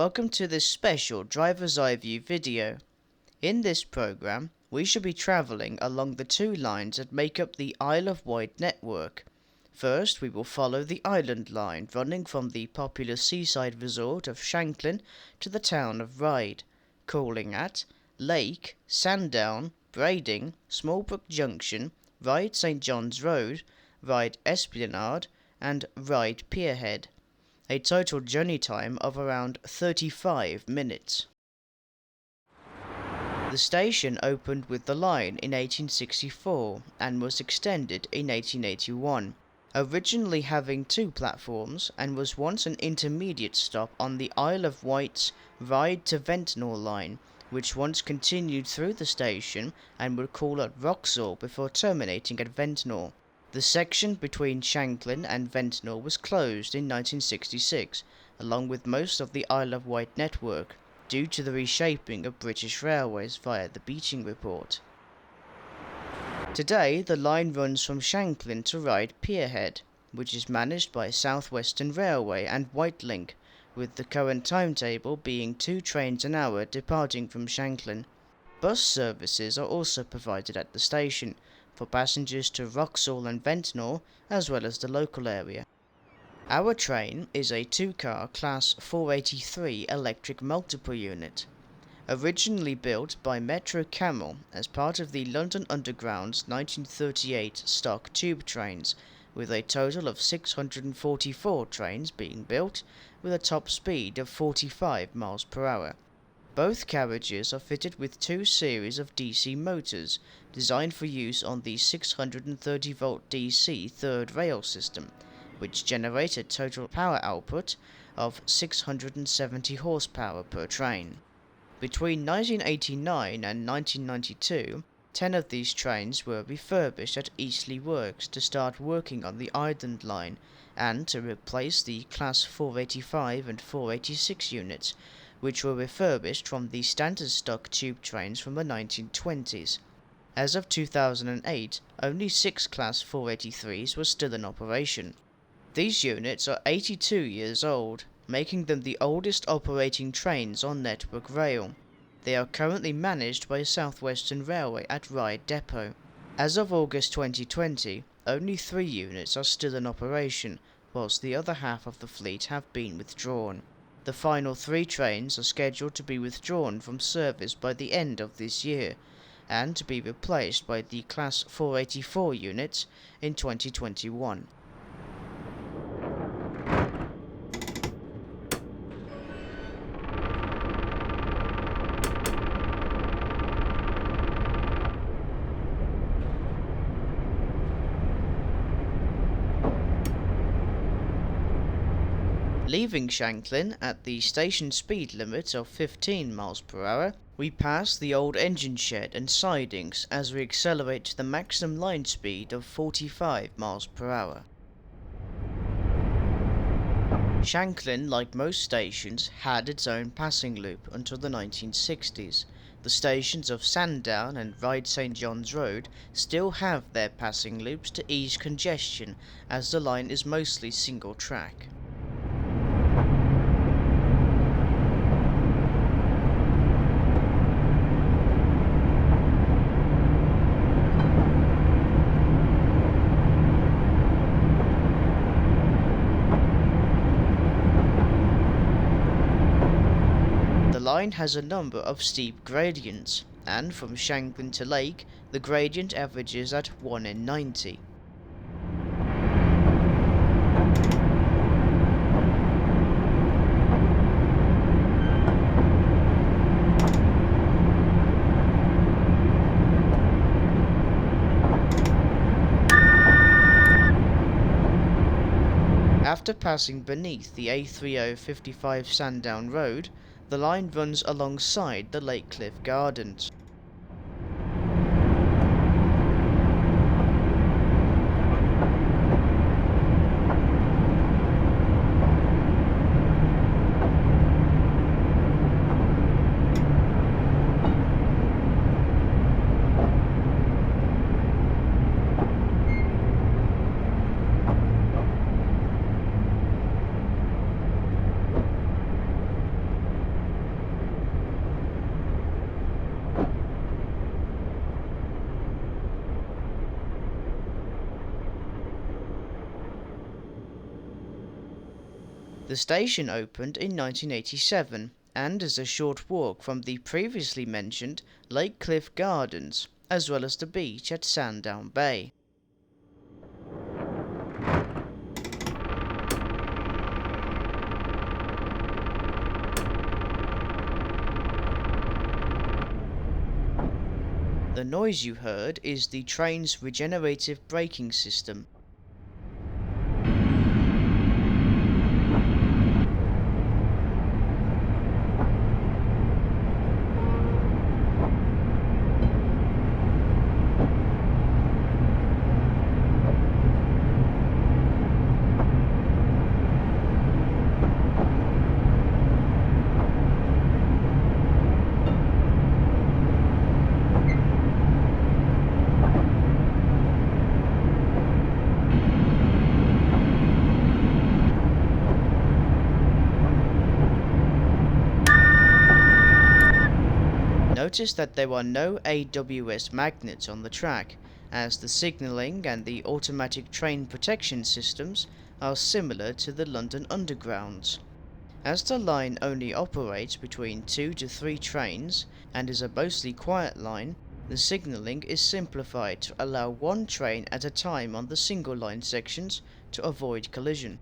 welcome to this special driver's eye view video. In this program, we shall be travelling along the two lines that make up the Isle of Wight network. First, we will follow the Island Line running from the popular seaside resort of Shanklin to the town of Ryde, calling at Lake, Sandown, Brading, Smallbrook Junction, Ryde St John's Road, Ryde Esplanade, and Ryde Pier, a total journey time of around 35 minutes. The station opened with the line in 1864 and was extended in 1881, originally having two platforms, and was once an intermediate stop on the Isle of Wight's Ryde to Ventnor line, which once continued through the station and would call at Vauxhall before terminating at Ventnor. The section between Shanklin and Ventnor was closed in 1966, along with most of the Isle of Wight network, due to the reshaping of British Railways via the Beeching Report. Today, the line runs from Shanklin to Ryde Pier, which is managed by South Western Railway and Whitelink, with the current timetable being 2 trains an hour departing from Shanklin. Bus services are also provided at the station, for passengers to Vauxhall and Ventnor, as well as the local area. Our train is a 2-car Class 483 electric multiple unit, originally built by Metro Camel as part of the London Underground's 1938 stock tube trains, with a total of 644 trains being built, with a top speed of 45 miles per hour. Both carriages are fitted with 2 series of DC motors, designed for use on the 630-volt DC third rail system, which generate a total power output of 670 horsepower per train. Between 1989 and 1992, 10 of these trains were refurbished at Eastleigh Works to start working on the Island Line and to replace the Class 485 and 486 units, which were refurbished from the standard stock tube trains from the 1920s. As of 2008, only 6 Class 483s were still in operation. These units are 82 years old, making them the oldest operating trains on Network Rail. They are currently managed by South Western Railway at Ryde Depot. As of August 2020, only 3 units are still in operation, whilst the other half of the fleet have been withdrawn. The final 3 trains are scheduled to be withdrawn from service by the end of this year, and to be replaced by the Class 484 units in 2021. Leaving Shanklin at the station speed limit of 15 miles per hour, we pass the old engine shed and sidings as we accelerate to the maximum line speed of 45 miles per hour. Shanklin, like most stations, had its own passing loop until the 1960s. The stations of Sandown and Ryde St John's Road still have their passing loops to ease congestion, as the line is mostly single track. The line has a number of steep gradients, and from Shanklin to Lake, the gradient averages at 1 in 90. After passing beneath the A3055 Sandown Road, the line runs alongside the Lake Cliff Gardens. The station opened in 1987 and is a short walk from the previously mentioned Lake Cliff Gardens, as well as the beach at Sandown Bay. The noise you heard is the train's regenerative braking system. Notice that there are no AWS magnets on the track, as the signalling and the automatic train protection systems are similar to the London Underground's. As the line only operates between 2 to 3 trains and is a mostly quiet line, the signalling is simplified to allow one train at a time on the single line sections to avoid collision.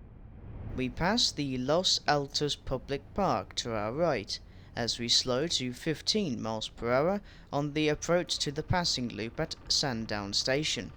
We pass the Los Altos Public Park to our right, as we slow to 15 miles per hour on the approach to the passing loop at Sandown Station.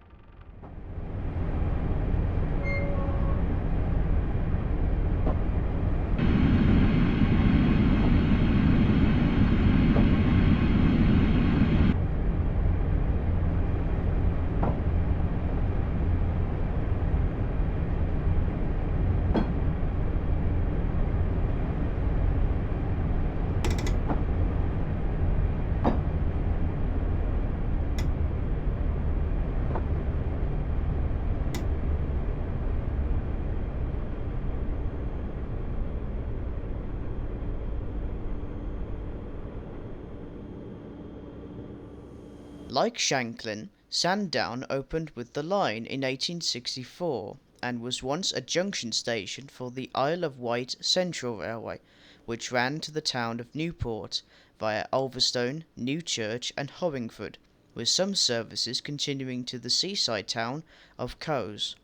Like Shanklin, Sandown opened with the line in 1864 and was once a junction station for the Isle of Wight Central Railway, which ran to the town of Newport via Ulverstone, Newchurch and Hollingford, with some services continuing to the seaside town of Cowes.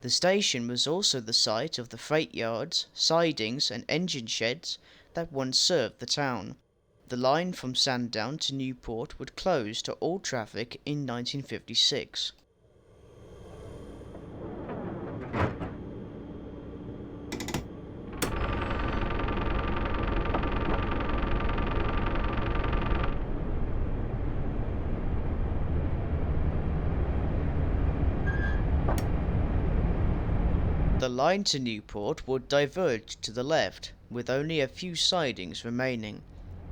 The station was also the site of the freight yards, sidings and engine sheds that once served the town. The line from Sandown to Newport would close to all traffic in 1956. The line to Newport would diverge to the left, with only a few sidings remaining.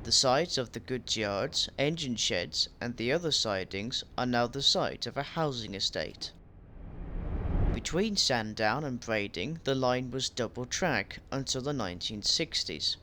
The sites of the goods yards, engine sheds, and the other sidings are now the site of a housing estate. Between Sandown and Brading, the line was double track until the 1960s.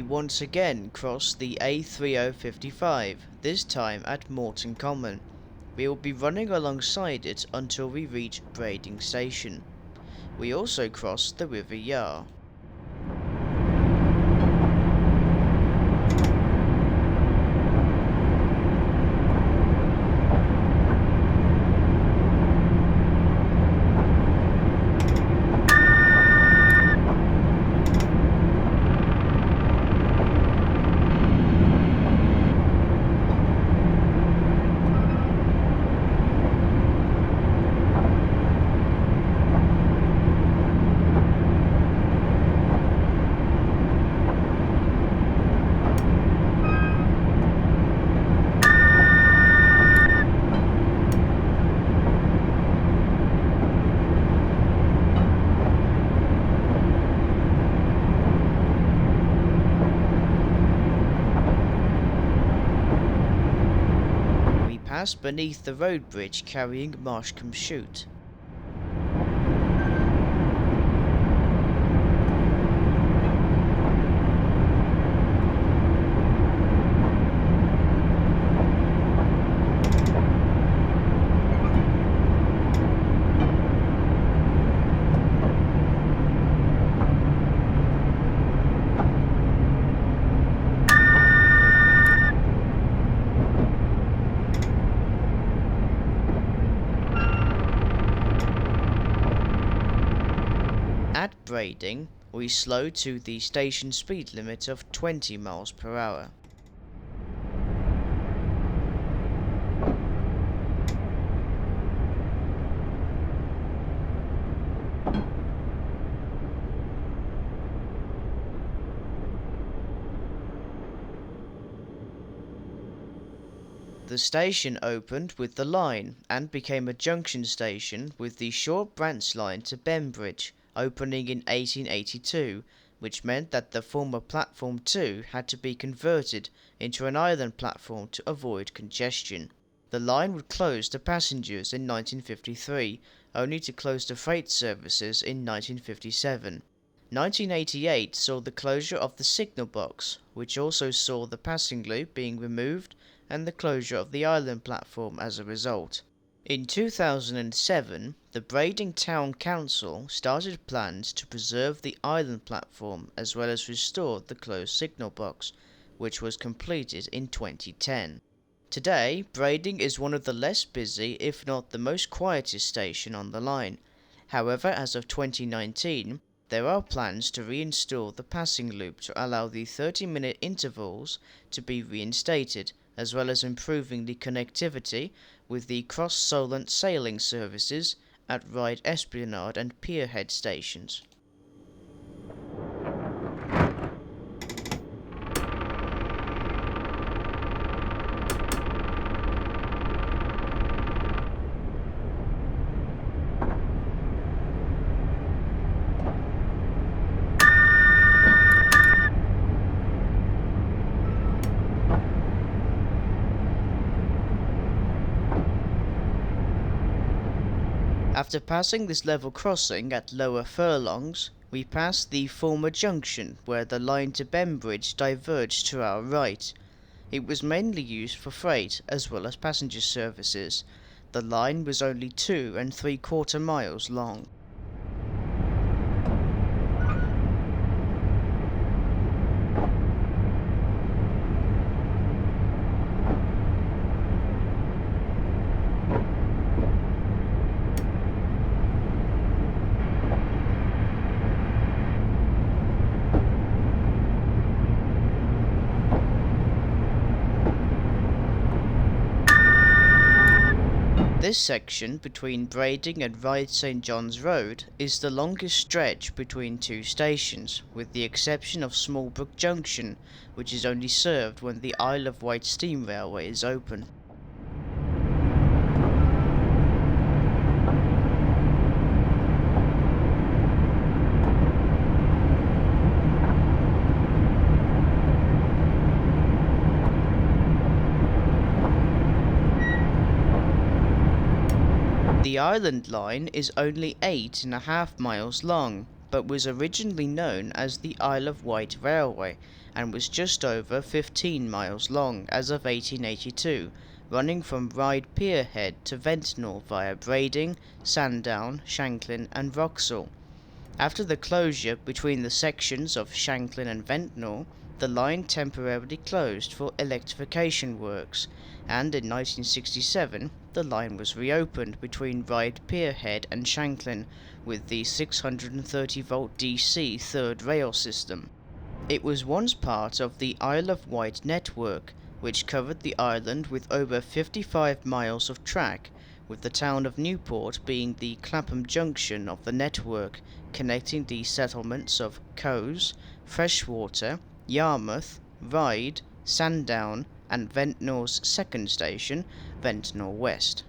Once again cross the A3055, this time at Morton Common. We will be running alongside it until we reach Brading Station. We also cross the River Yar. pass beneath the road bridge carrying Marshcombe Chute. At Brading, we slowed to the station speed limit of 20 miles per hour. The station opened with the line and became a junction station with the short branch line to Bembridge, opening in 1882, which meant that the former Platform 2 had to be converted into an island platform to avoid congestion. The line would close to passengers in 1953, only to close to freight services in 1957. 1988 saw the closure of the signal box, which also saw the passing loop being removed and the closure of the island platform as a result. In 2007, the Brading Town Council started plans to preserve the island platform as well as restore the closed signal box, which was completed in 2010. Today, Brading is one of the less busy, if not the most quietest station on the line. However, as of 2019, there are plans to reinstall the passing loop to allow the 30-minute intervals to be reinstated, as well as improving the connectivity with the cross-Solent sailing services at Ryde Esplanade and Pier head stations. After passing this level crossing at lower furlongs, we pass the former junction where the line to Bembridge diverged to our right. It was mainly used for freight as well as passenger services. The line was only 2 3/4 miles long. This section between Brading and Ryde St John's Road is the longest stretch between two stations, with the exception of Smallbrook Junction, which is only served when the Isle of Wight steam railway is open. The Island Line is only 8.5 miles long, but was originally known as the Isle of Wight Railway, and was just over 15 miles long as of 1882, running from Ryde Pier head to Ventnor via Brading, Sandown, Shanklin and Vauxhall. After the closure between the sections of Shanklin and Ventnor, the line temporarily closed for electrification works, and in 1967 the line was reopened between Ryde Pier head and Shanklin with the 630-volt DC third rail system. It was once part of the Isle of Wight network, which covered the island with over 55 miles of track, with the town of Newport being the Clapham junction of the network, connecting the settlements of Cowes, Freshwater, Yarmouth, Ryde, Sandown and Ventnor's second station, Ventnor West.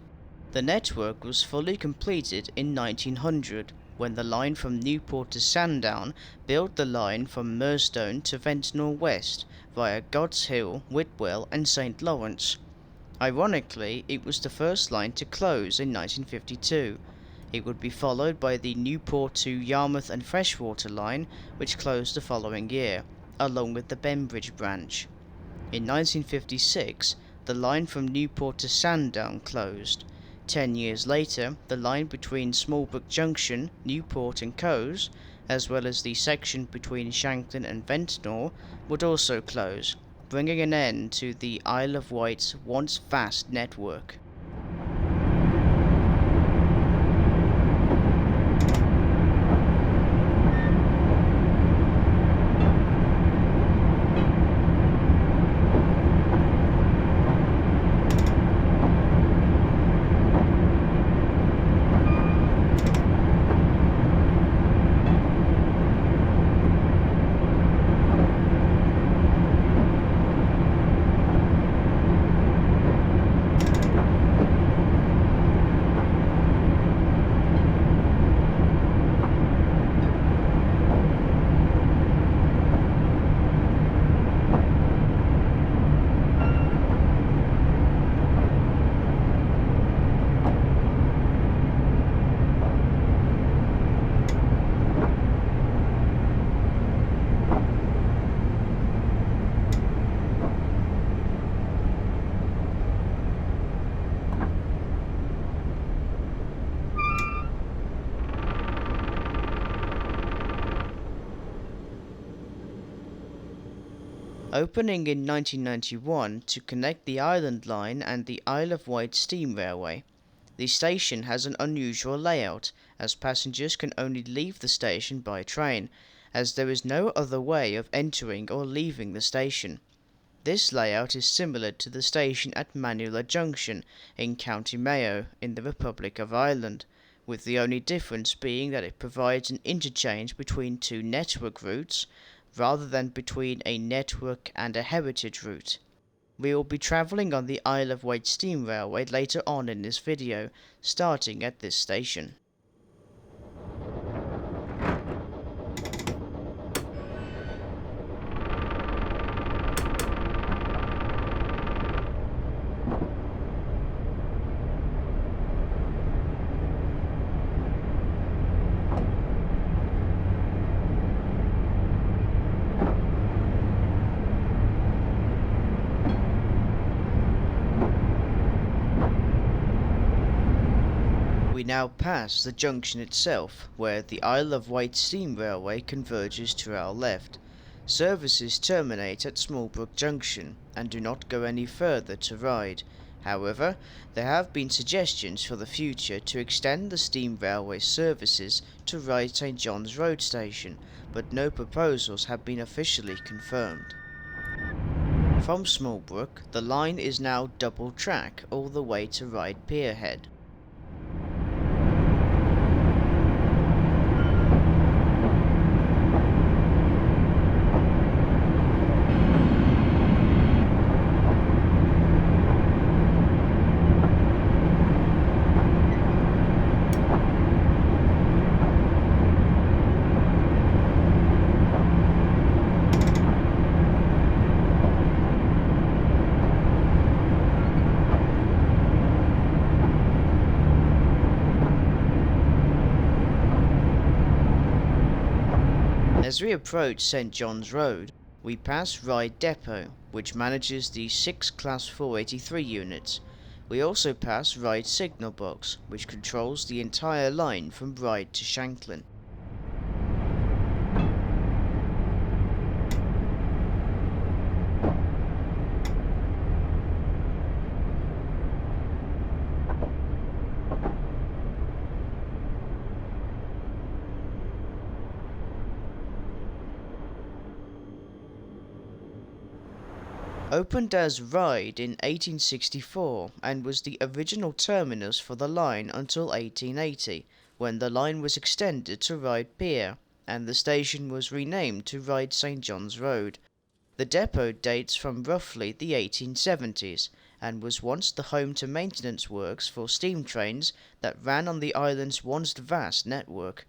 The network was fully completed in 1900, when the line from Newport to Sandown built the line from Murstone to Ventnor West via God's Hill, Whitwell and St Lawrence. Ironically, it was the first line to close in 1952. It would be followed by the Newport to Yarmouth and Freshwater line, which closed the following year, along with the Bembridge branch. In 1956, the line from Newport to Sandown closed. 10 years later, the line between Smallbrook Junction, Newport and Cowes, as well as the section between Shanklin and Ventnor, would also close, bringing an end to the Isle of Wight's once vast network. Opening in 1991 to connect the Island Line and the Isle of Wight Steam Railway. The station has an unusual layout, as passengers can only leave the station by train, as there is no other way of entering or leaving the station. This layout is similar to the station at Manula Junction in County Mayo in the Republic of Ireland, with the only difference being that it provides an interchange between two network routes, rather than between a network and a heritage route. We will be travelling on the Isle of Wight Steam Railway later on in this video, starting at this station. We now pass the junction itself, where the Isle of Wight Steam Railway converges to our left. Services terminate at Smallbrook Junction, and do not go any further to Ryde. However, there have been suggestions for the future to extend the steam railway services to Ryde St John's Road Station, but no proposals have been officially confirmed. From Smallbrook, the line is now double track all the way to Ryde Pier Head. As we approach St John's Road, we pass Ryde Depot, which manages the 6 Class 483 units. We also pass Ryde Signal Box, which controls the entire line from Ryde to Shanklin. Opened as Ryde in 1864 and was the original terminus for the line until 1880, when the line was extended to Ryde Pier and the station was renamed to Ryde St John's Road. The depot dates from roughly the 1870s and was once the home to maintenance works for steam trains that ran on the island's once vast network.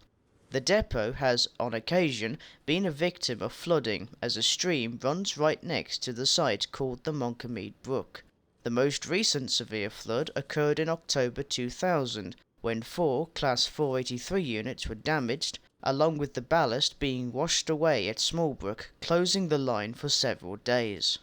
The depot has, on occasion, been a victim of flooding, as a stream runs right next to the site called the Monkmead Brook. The most recent severe flood occurred in October 2000, when 4 Class 483 units were damaged, along with the ballast being washed away at Smallbrook, closing the line for several days.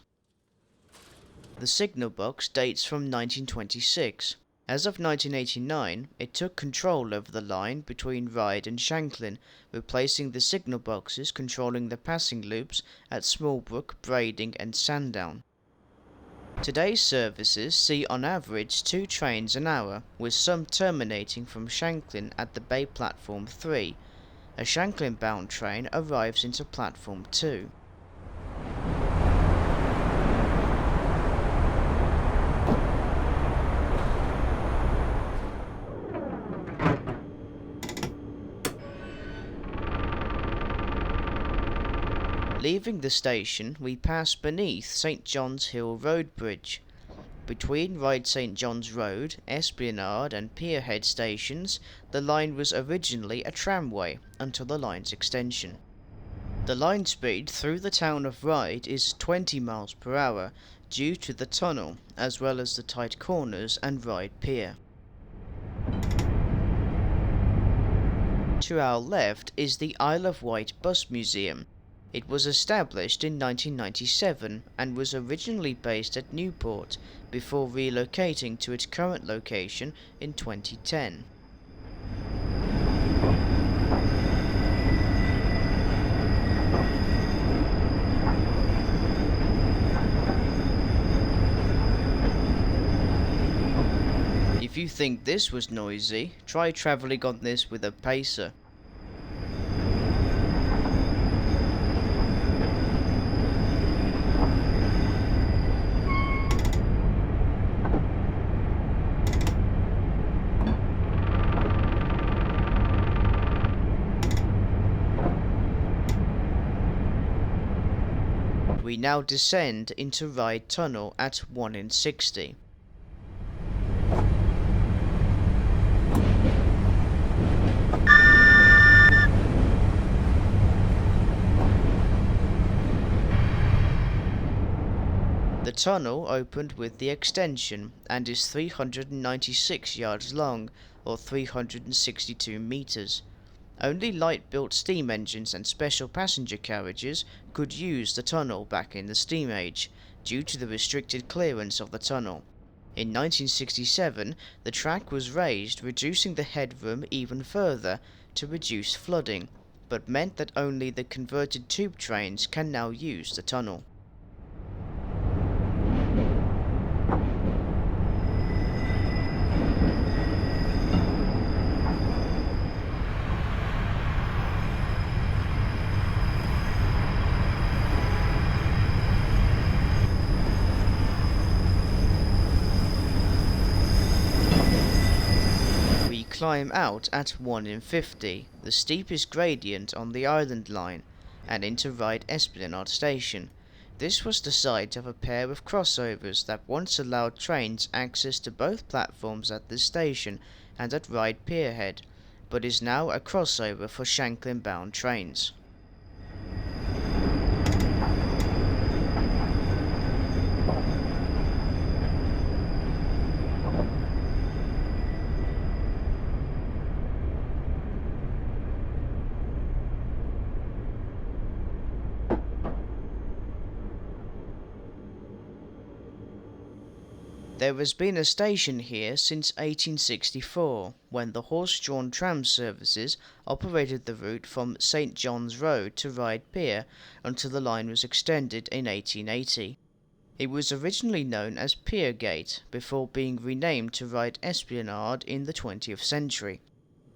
The signal box dates from 1926. As of 1989, it took control over the line between Ryde and Shanklin, replacing the signal boxes controlling the passing loops at Smallbrook, Brading and Sandown. Today's services see on average 2 trains an hour, with some terminating from Shanklin at the Bay Platform 3. A Shanklin-bound train arrives into Platform 2. Leaving the station, we pass beneath St John's Hill Road Bridge. Between Ryde St John's Road, Esplanade and Pier Head stations, the line was originally a tramway until the line's extension. The line speed through the town of Ryde is 20 miles per hour due to the tunnel, as well as the tight corners and Ryde Pier. To our left is the Isle of Wight Bus Museum. It was established in 1997 and was originally based at Newport before relocating to its current location in 2010. If you think this was noisy, try travelling on this with a pacer. We now descend into Ryde Tunnel at 1 in 60. The tunnel opened with the extension and is 396 yards long, or 362 metres. Only light-built steam engines and special passenger carriages could use the tunnel back in the steam age, due to the restricted clearance of the tunnel. In 1967, the track was raised, reducing the headroom even further to reduce flooding, but meant that only the converted tube trains can now use the tunnel. Climb out at 1 in 50, the steepest gradient on the Island Line, and into Ryde Esplanade Station. This was the site of a pair of crossovers that once allowed trains access to both platforms at this station and at Ryde Pier Head, but is now a crossover for Shanklin-bound trains. There has been a station here since 1864, when the horse-drawn tram services operated the route from St John's Road to Ryde Pier until the line was extended in 1880. It was originally known as Pier Gate, before being renamed to Ryde Esplanade in the 20th century.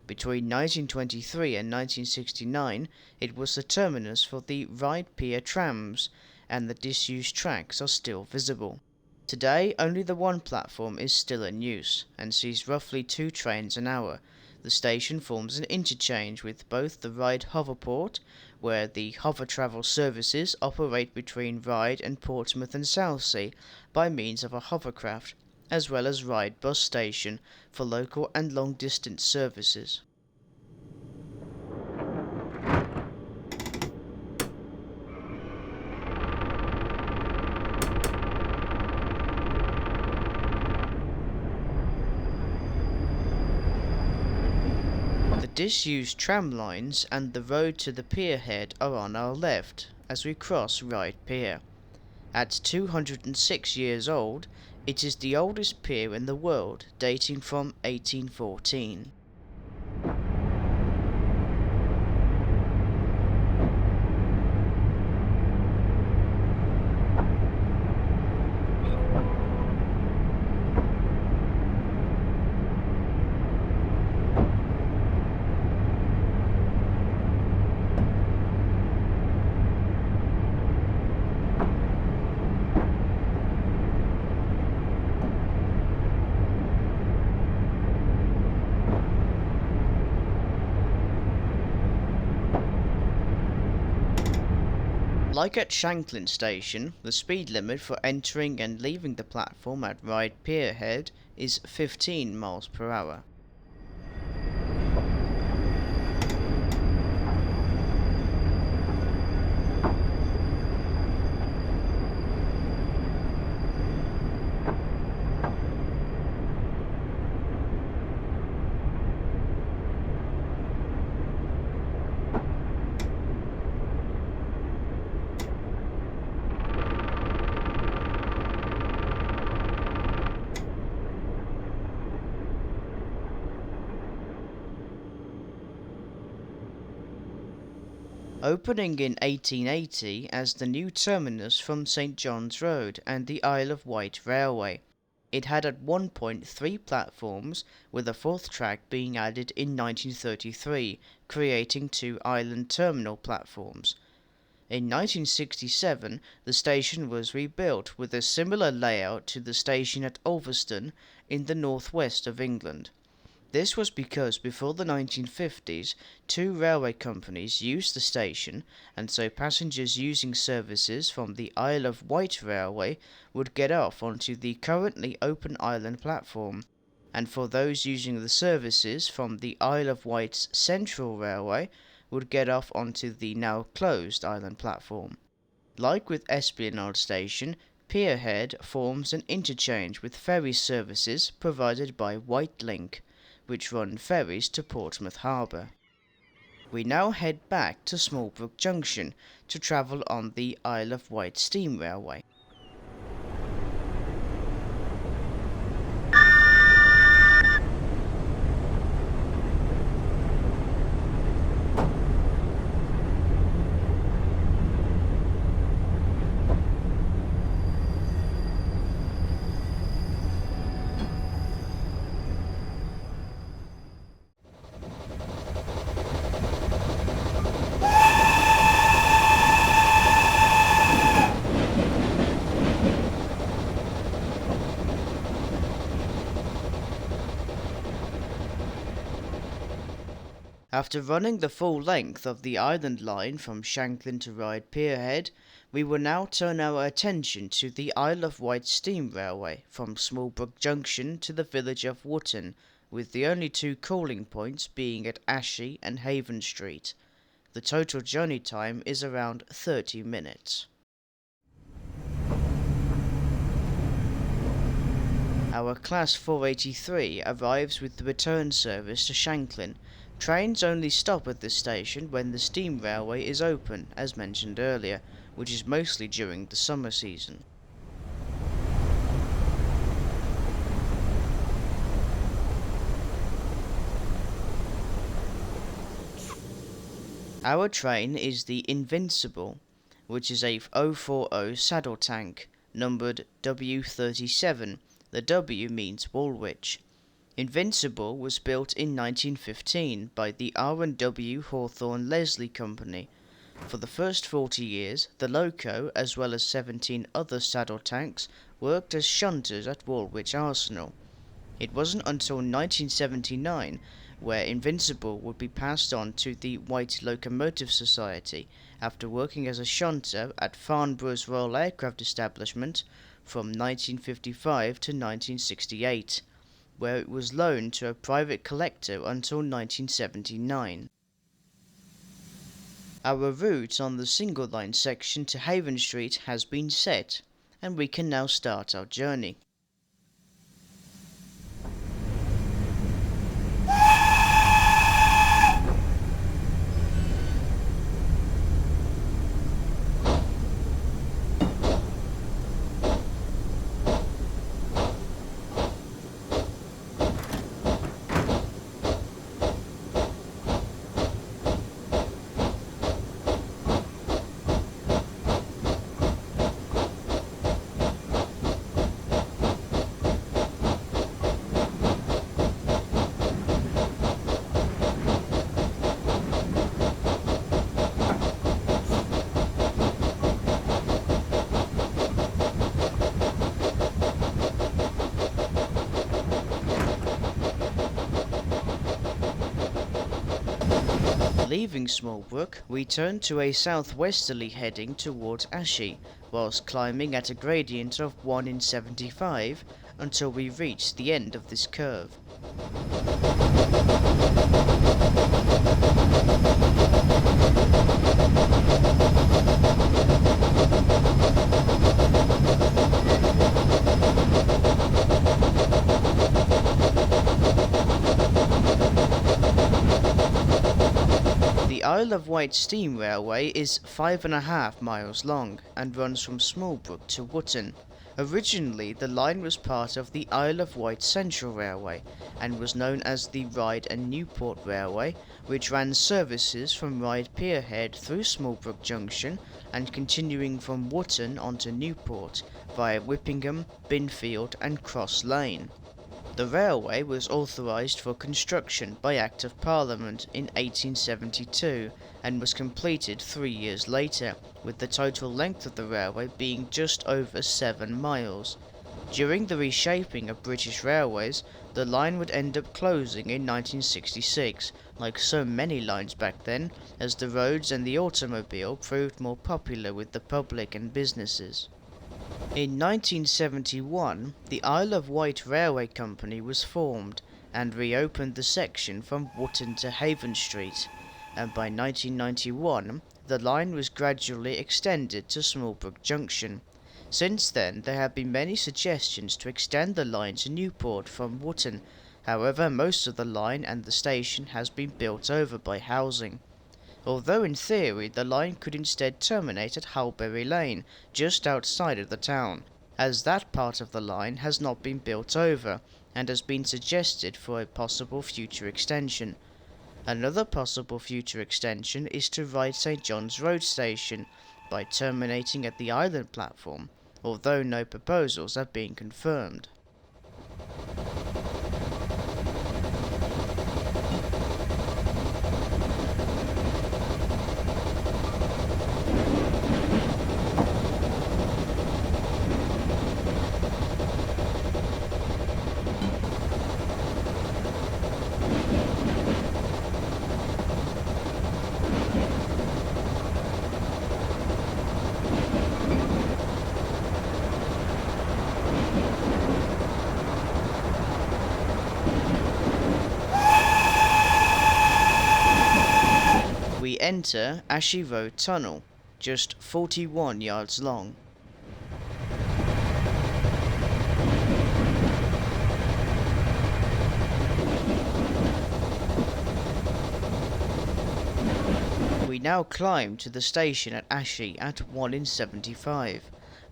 Between 1923 and 1969, it was the terminus for the Ryde Pier trams, and the disused tracks are still visible. Today, only the one platform is still in use, and sees roughly 2 trains an hour. The station forms an interchange with both the Ryde Hoverport, where the hover travel services operate between Ryde and Portsmouth and Southsea by means of a hovercraft, as well as Ryde Bus Station for local and long-distance services. disused tram lines and the road to the pier head are on our left as we cross Ryde Pier. At 206 years old, it is the oldest pier in the world, dating from 1814. Like at Shanklin station, the speed limit for entering and leaving the platform at Ryde Pier head is 15 miles per hour. Opening in 1880 as the new terminus from St John's Road and the Isle of Wight Railway, it had at one point 3 platforms, with a 4th track being added in 1933, creating 2 island terminal platforms. In 1967, the station was rebuilt with a similar layout to the station at Ulverston in the northwest of England. This was because before the 1950s, 2 railway companies used the station, and so passengers using services from the Isle of Wight Railway would get off onto the currently open island platform, and for those using the services from the Isle of Wight's Central Railway would get off onto the now closed island platform. Like with Esplanade Station, Pier Head forms an interchange with ferry services provided by White Link, which run ferries to Portsmouth Harbour. We now head back to Smallbrook Junction to travel on the Isle of Wight Steam Railway. After running the full length of the island line from Shanklin to Ryde Pier head, we will now turn our attention to the Isle of Wight Steam Railway from Smallbrook Junction to the village of Wootton, with the only 2 calling points being at Ashley and Haven Street. The total journey time is around 30 minutes. Our Class 483 arrives with the return service to Shanklin. Trains only stop at this station when the steam railway is open, as mentioned earlier, which is mostly during the summer season. Our train is the Invincible, which is a 040 saddle tank, numbered W37. The W means Woolwich. Invincible was built in 1915 by the R&W Hawthorne Leslie Company. For the first 40 years, the loco, as well as 17 other saddle tanks, worked as shunters at Woolwich Arsenal. It wasn't until 1979 where Invincible would be passed on to the White Locomotive Society after working as a shunter at Farnborough's Royal Aircraft Establishment from 1955 to 1968, where it was loaned to a private collector until 1979. Our route on the single line section to Haven Street has been set, and we can now start our journey. leaving Smallbrook, we turned to a southwesterly heading towards Ashy, whilst climbing at a gradient of 1 in 75 until we reached the end of this curve. The Isle of Wight Steam Railway is 5.5 miles long and runs from Smallbrook to Wootton. Originally, the line was part of the Isle of Wight Central Railway and was known as the Ryde and Newport Railway, which ran services from Ryde Pier Head through Smallbrook Junction and continuing from Wootton onto Newport via Whippingham, Binfield and Cross Lane. The railway was authorised for construction by Act of Parliament in 1872 and was completed 3 years later, with the total length of the railway being just over 7 miles. During the reshaping of British railways, the line would end up closing in 1966, like so many lines back then, as the roads and the automobile proved more popular with the public and businesses. In 1971, the Isle of Wight Railway Company was formed and reopened the section from Wootton to Haven Street, and by 1991 the line was gradually extended to Smallbrook Junction. Since then there have been many suggestions to extend the line to Newport from Wootton, however most of the line and the station has been built over by housing. Although in theory the line could instead terminate at Hulberry Lane, just outside of the town, as that part of the line has not been built over, and has been suggested for a possible future extension. Another possible future extension is to Ryde St John's Road Station, by terminating at the island platform, although no proposals have been confirmed. We enter Ashy Road Tunnel, just 41 yards long. We now climb to the station at Ashy at 1 in 75.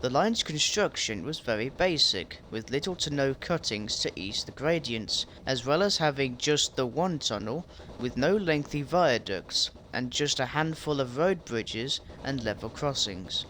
The line's construction was very basic, with little to no cuttings to ease the gradients, as well as having just the one tunnel, with no lengthy viaducts, and just a handful of road bridges and level crossings.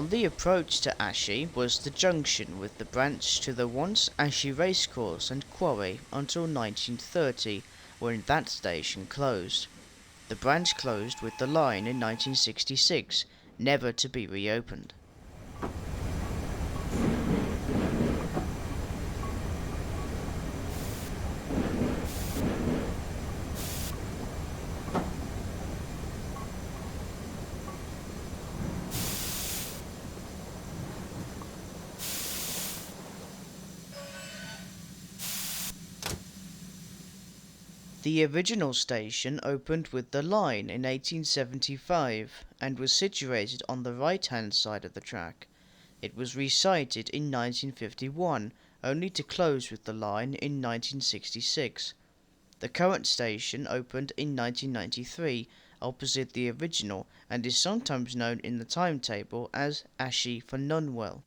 The approach to Ashy was the junction with the branch to the once Ashy Racecourse and Quarry until 1930, when that station closed. The branch closed with the line in 1966, never to be reopened. The original station opened with the line in 1875 and was situated on the right-hand side of the track. It was resited in 1951, only to close with the line in 1966. The current station opened in 1993, opposite the original, and is sometimes known in the timetable as Ashy for Nunwell.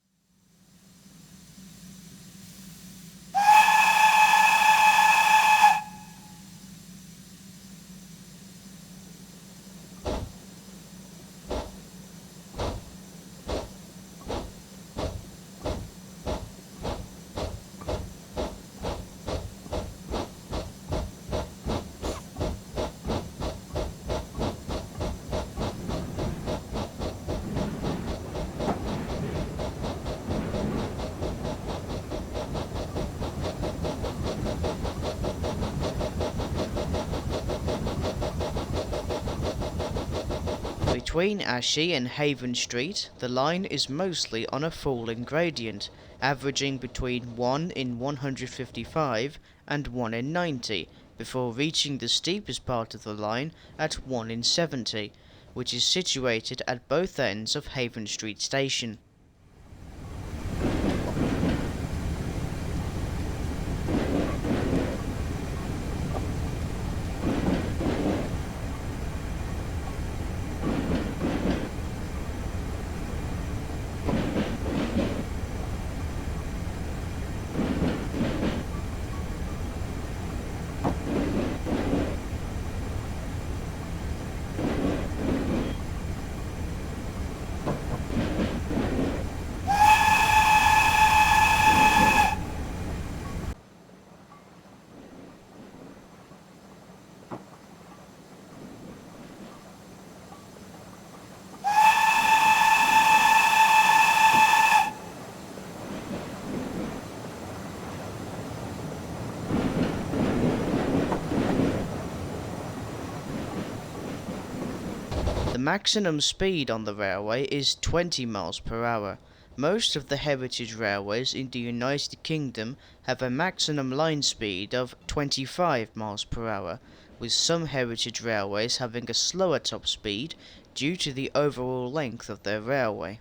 Between Ashy and Haven Street, the line is mostly on a falling gradient, averaging between 1 in 155 and 1 in 90, before reaching the steepest part of the line at 1 in 70, which is situated at both ends of Haven Street Station. The maximum speed on the railway is 20 miles per hour. Most of the heritage railways in the United Kingdom have a maximum line speed of 25 miles per hour, with some heritage railways having a slower top speed due to the overall length of their railway.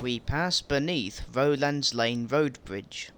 We pass beneath Rowlands Lane Road Bridge.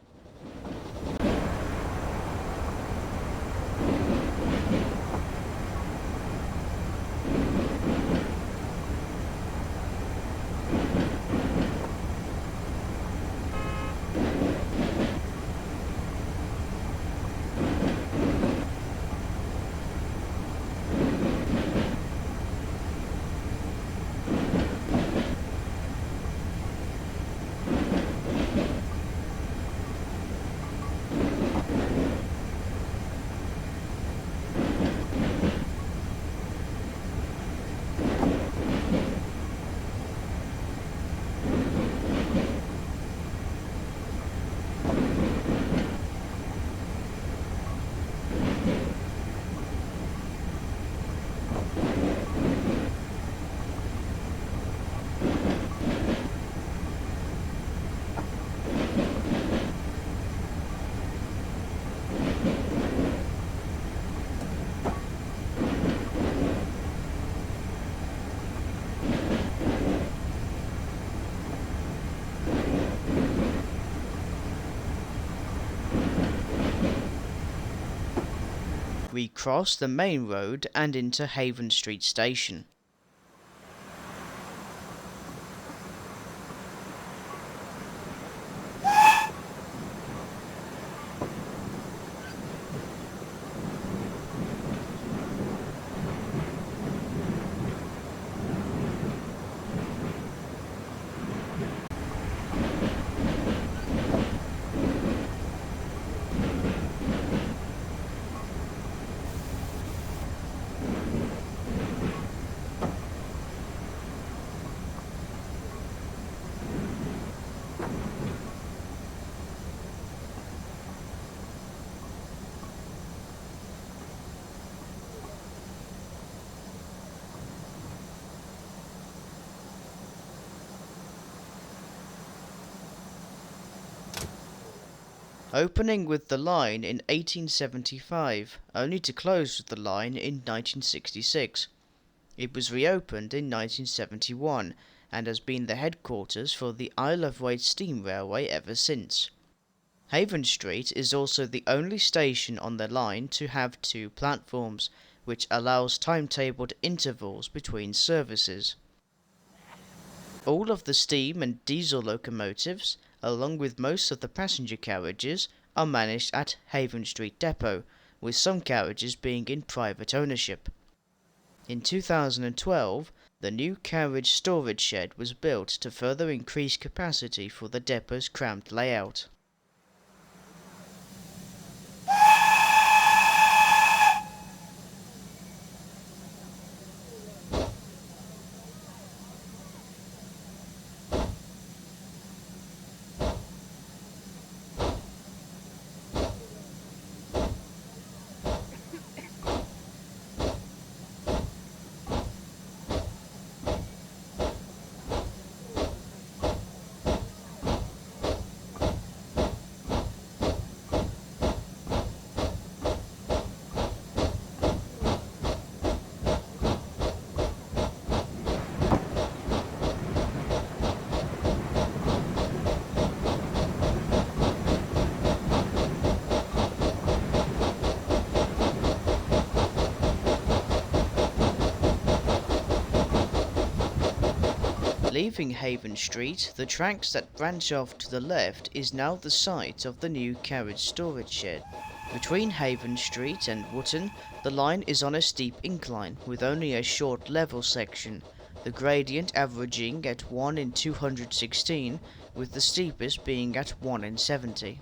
recross the main road and into Haven Street Station. Opening with the line in 1875, only to close with the line in 1966. It was reopened in 1971 and has been the headquarters for the Isle of Wight Steam Railway ever since. Haven Street is also the only station on the line to have two platforms, which allows timetabled intervals between services. All of the steam and diesel locomotives, along with most of the passenger carriages, are managed at Haven Street Depot, with some carriages being in private ownership. In 2012, the new carriage storage shed was built to further increase capacity for the depot's cramped layout. Leaving Haven Street, the tracks that branch off to the left is now the site of the new carriage storage shed. Between Haven Street and Wootton, the line is on a steep incline, with only a short level section, the gradient averaging at 1 in 216, with the steepest being at 1 in 70.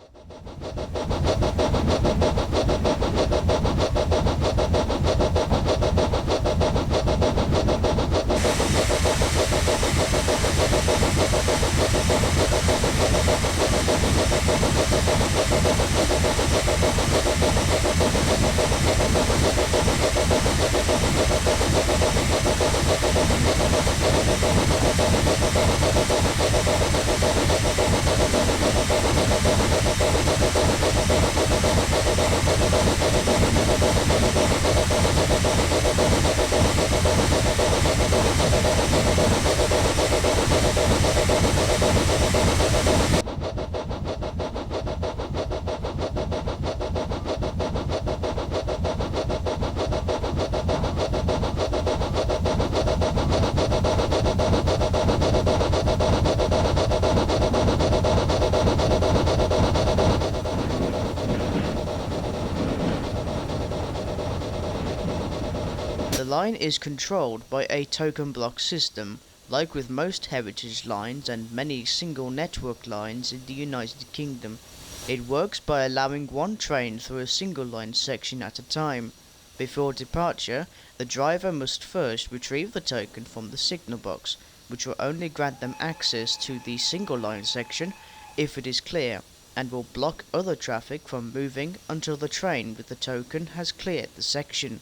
The line is controlled by a token block system, like with most heritage lines and many single network lines in the United Kingdom. It works by allowing one train through a single line section at a time. Before departure, the driver must first retrieve the token from the signal box, which will only grant them access to the single line section if it is clear, and will block other traffic from moving until the train with the token has cleared the section.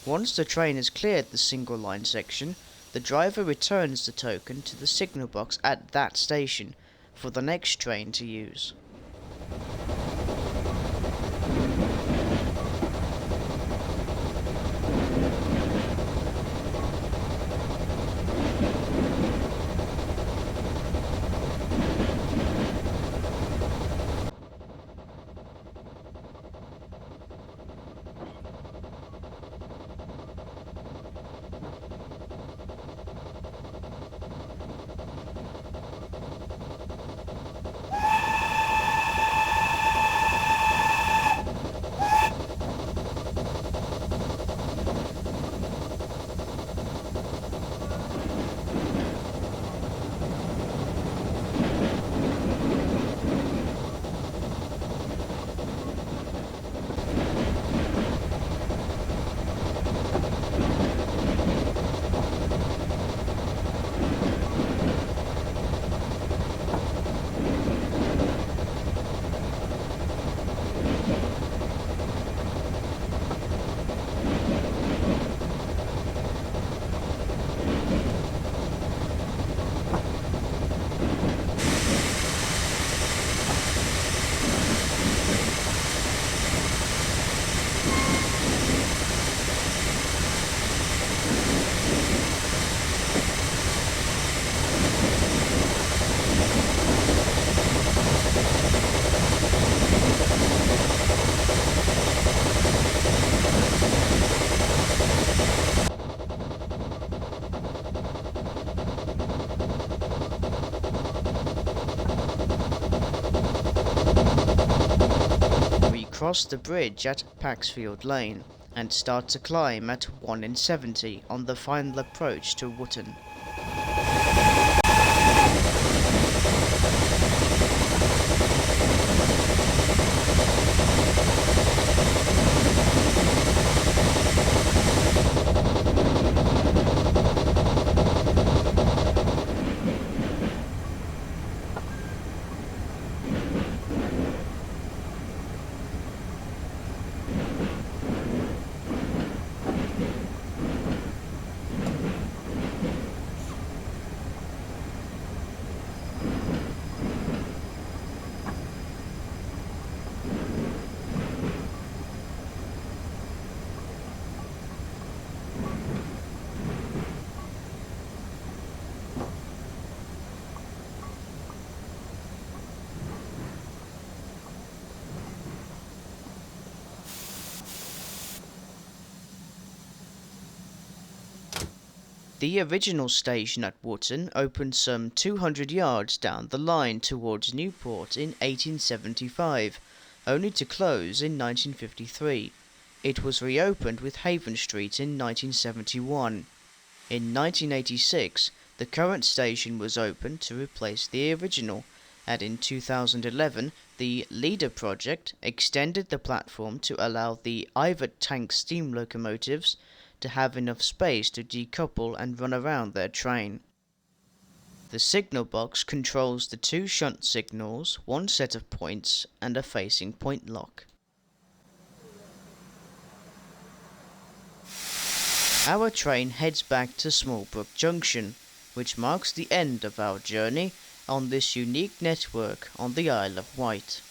Once the train has cleared the single line section, the driver returns the token to the signal box at that station for the next train to use. cross the bridge at Paxfield Lane and start to climb at 1 in 70 on the final approach to Wootton. The original station at Wootton opened some 200 yards down the line towards Newport in 1875, only to close in 1953. It was reopened with Haven Street in 1971. In 1986, the current station was opened to replace the original, and in 2011, the Leader project extended the platform to allow the Ivor tank steam locomotives to have enough space to decouple and run around their train. The signal box controls the 2 shunt signals, 1 set of points, and a facing point lock. Our train heads back to Smallbrook Junction, which marks the end of our journey on this unique network on the Isle of Wight.